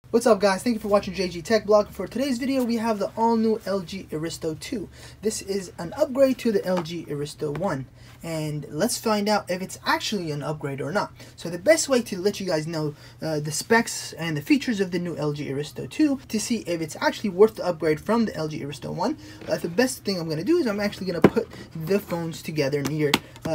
What's up guys, thank you for watching JGTechBlog. For today's video we have the all new LG Aristo 2. This is an upgrade to the LG Aristo 1 and let's find out if it's actually an upgrade or not. So the best way to let you guys know the specs and the features of the new LG Aristo 2 to see if it's actually worth the upgrade from the LG Aristo 1, the best thing I'm going to do is I'm actually going to put the phones together near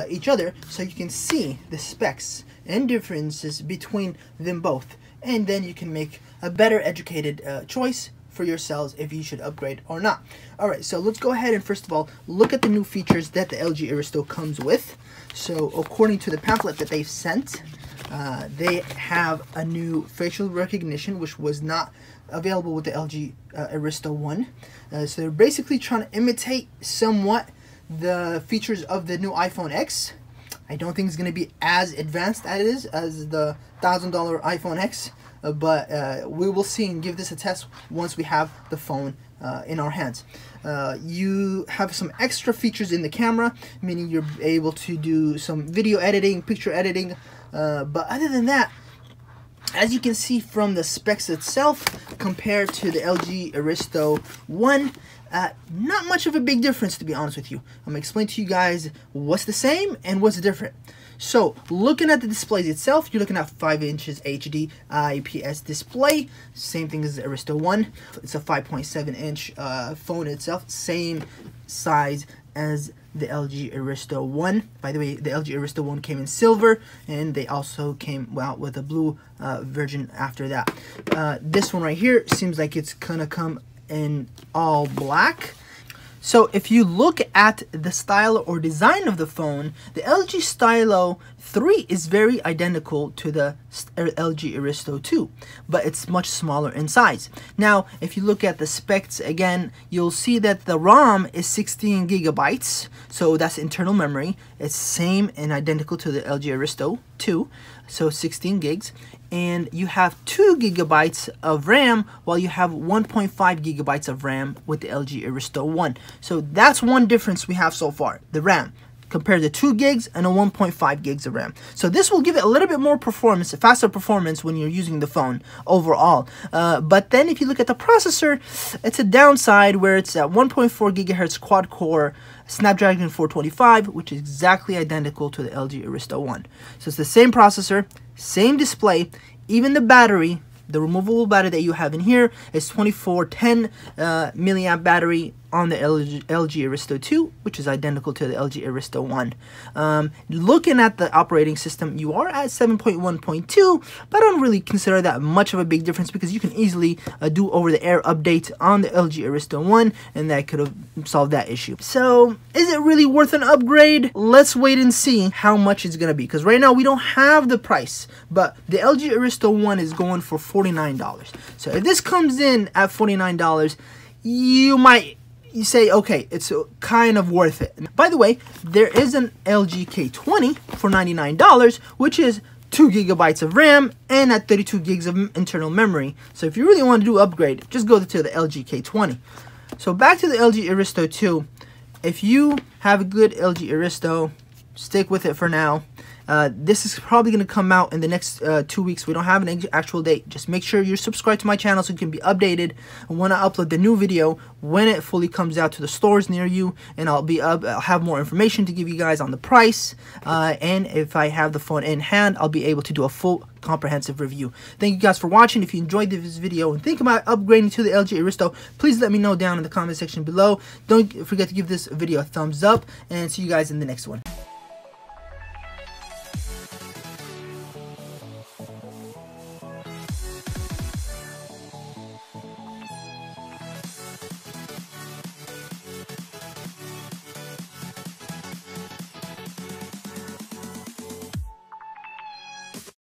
each other so you can see the specs and differences between them both, and then you can make a better educated choice for yourselves if you should upgrade or not. Alright, so let's go ahead and first of all look at the new features that the LG Aristo comes with. So according to the pamphlet that they've sent, they have a new facial recognition which was not available with the LG Aristo 1. So they're basically trying to imitate somewhat the features of the new iPhone X. I don't think it's going to be as advanced as the $1,000 iPhone X, but we will see and give this a test once we have the phone in our hands. You have some extra features in the camera, meaning you're able to do some video editing, picture editing, but other than that, as you can see from the specs itself compared to the LG Aristo 1, not much of a big difference, to be honest with you. I'm going to explain to you guys what's the same and what's different. So, looking at the displays itself, you're looking at 5 inches HD IPS display. Same thing as the Aristo 1. It's a 5.7 inch phone itself. Same size as the LG Aristo 1. By the way, the LG Aristo 1 came in silver, and they also came out with a blue version after that. This one right here seems like it's gonna come in all black. So if you look at the style or design of the phone, the LG Stylo 3 is very identical to the LG Aristo 2, but it's much smaller in size. Now, if you look at the specs again, you'll see that the ROM is 16 gigabytes, so that's internal memory. It's same and identical to the LG Aristo 2, so 16 gigs. And you have 2 gigabytes of RAM while you have 1.5 gigabytes of RAM with the LG Aristo 1. So that's one difference we have so far, the RAM, compared to 2 gigs and a 1.5 gigs of RAM. So this will give it a little bit more performance, faster performance when you're using the phone overall. But then if you look at the processor, it's a downside where it's at 1.4 gigahertz quad-core Snapdragon 425, which is exactly identical to the LG Aristo 1. So it's the same processor, same display, even the battery, the removable battery that you have in here is 2410 milliamp battery on the LG Aristo 2, which is identical to the LG Aristo 1. Looking at the operating system, you are at 7.1.2, but I don't really consider that much of a big difference because you can easily do over-the-air update on the LG Aristo 1, and that could have solved that issue. So, is it really worth an upgrade? Let's wait and see how much it's going to be, because right now we don't have the price, but the LG Aristo 1 is going for $49. So if this comes in at $49, you say, okay, it's kind of worth it. By the way, there is an LG K20 for $99, which is 2 gigabytes of RAM and at 32 gigs of internal memory. So if you really want to do upgrade, just go to the LG K20. So back to the LG Aristo 2. If you have a good LG Aristo, stick with it for now. This is probably going to come out in the next 2 weeks. We don't have an actual date. Just make sure you're subscribed to my channel so you can be updated when I upload the new video, when it fully comes out to the stores near you, and I'll have more information to give you guys on the price, and if I have the phone in hand, I'll be able to do a full comprehensive review. Thank you guys for watching. If you enjoyed this video and think about upgrading to the LG Aristo, please let me know down in the comment section below. Don't forget to give this video a thumbs up, and see you guys in the next one.